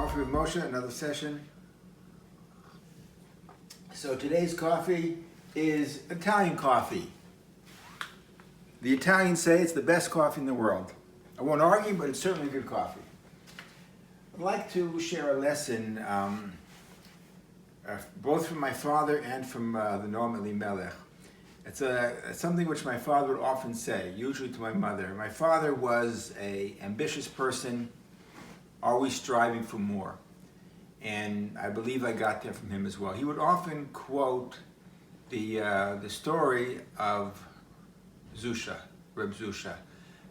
Coffee with Moshe, another session. So today's coffee is Italian coffee. The Italians say it's the best coffee in the world. I won't argue, but it's certainly good coffee. I'd like to share a lesson both from my father and from the Noam Elimelech. It's something which my father would often say, usually to my mother. My father was an ambitious person, always striving for more. And I believe I got that from him as well. He would often quote the story of Zusha, Reb Zusha.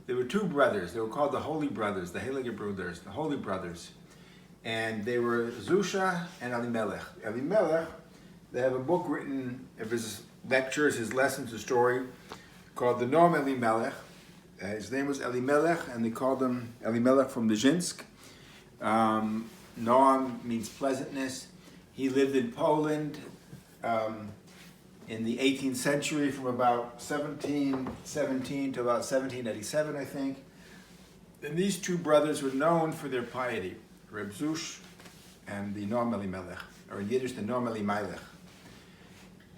There were two brothers. They were called the Holy Brothers, the Heilige Brothers, the Holy Brothers. And they were Zusha and Elimelech. Elimelech, they have a book written of his lectures, his lessons, his story, called the Noam Elimelech. His name was Elimelech, and they called him Elimelech from Dzerzhinsk. Noam means pleasantness. He lived in Poland in the 18th century from about 1717 to about 1787, I think. And these two brothers were known for their piety, Reb Zusha and the Noam Elimelech, or in Yiddish, the Noam Elimelech.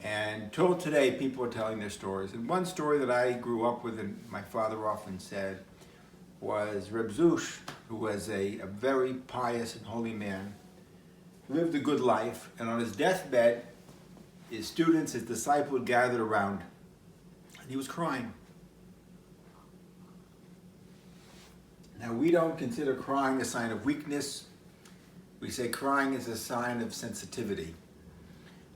And till today, people are telling their stories. And one story that I grew up with and my father often said was Reb Zusha, who was a very pious and holy man, lived a good life, and on his deathbed, his students, his disciples gathered around, and he was crying. Now, we don't consider crying a sign of weakness. We say crying is a sign of sensitivity.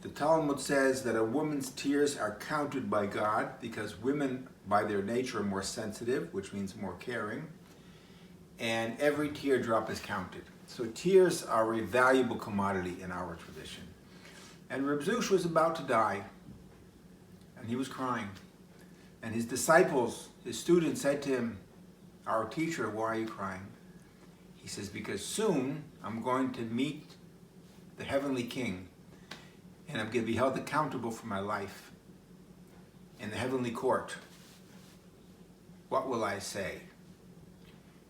The Talmud says that a woman's tears are counted by God because women, by their nature, are more sensitive, which means more caring, and every teardrop is counted. So tears are a valuable commodity in our tradition. And Reb Zusha was about to die, and he was crying. And his disciples, his students, said to him, "Our teacher, why are you crying?" He says, "Because soon I'm going to meet the heavenly King, and I'm going to be held accountable for my life in the heavenly court. What will I say?"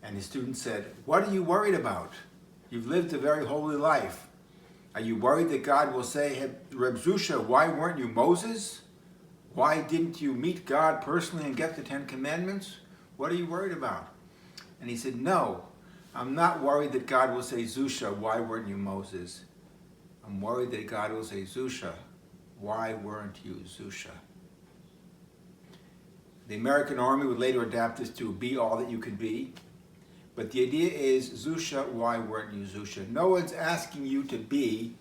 And his student said, "What are you worried about? You've lived a very holy life. Are you worried that God will say, 'Hey, Reb Zusha, why weren't you Moses? Why didn't you meet God personally and get the 10 Commandments? What are you worried about?" And he said, "No, I'm not worried that God will say, 'Zusha, why weren't you Moses?' I'm worried that God will say, 'Zusha, why weren't you Zusha?'" The American Army would later adapt this to "be all that you can be." But the idea is, Zusha, why weren't you Zusha? No one's asking you to be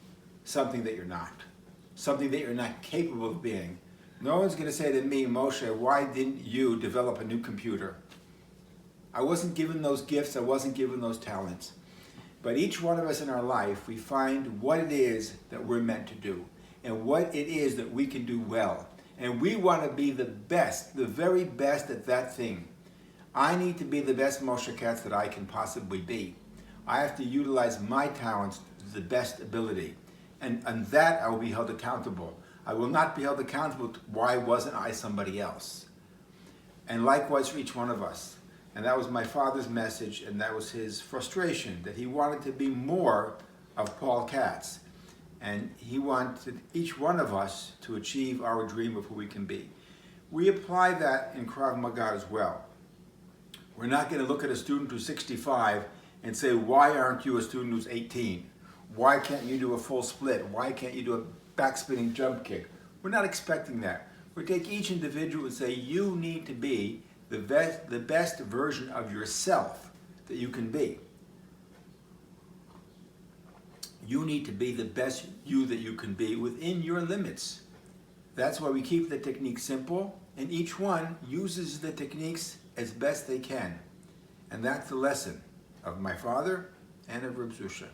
something that you're not, something that you're not capable of being. No one's going to say to me, "Moshe, why didn't you develop a new computer?" I wasn't given those gifts, I wasn't given those talents. But each one of us in our life, we find what it is that we're meant to do and what it is that we can do well. And we want to be the best, the very best at that thing. I need to be the best Moshe Katz that I can possibly be. I have to utilize my talents to the best ability. And that I will be held accountable. I will not be held accountable to why wasn't I somebody else. And likewise for each one of us. And that was my father's message, and that was his frustration, that he wanted to be more of Paul Katz. And he wanted each one of us to achieve our dream of who we can be. We apply that in Krav Maga as well. We're not going to look at a student who's 65 and say, "Why aren't you a student who's 18? Why can't you do a full split? Why can't you do a backspinning jump kick?" We're not expecting that. We take each individual and say, "You need to be the best version of yourself that you can be. You need to be the best you that you can be within your limits." That's why we keep the technique simple, and each one uses the techniques as best they can. And that's the lesson of my father and of Reb Zusha.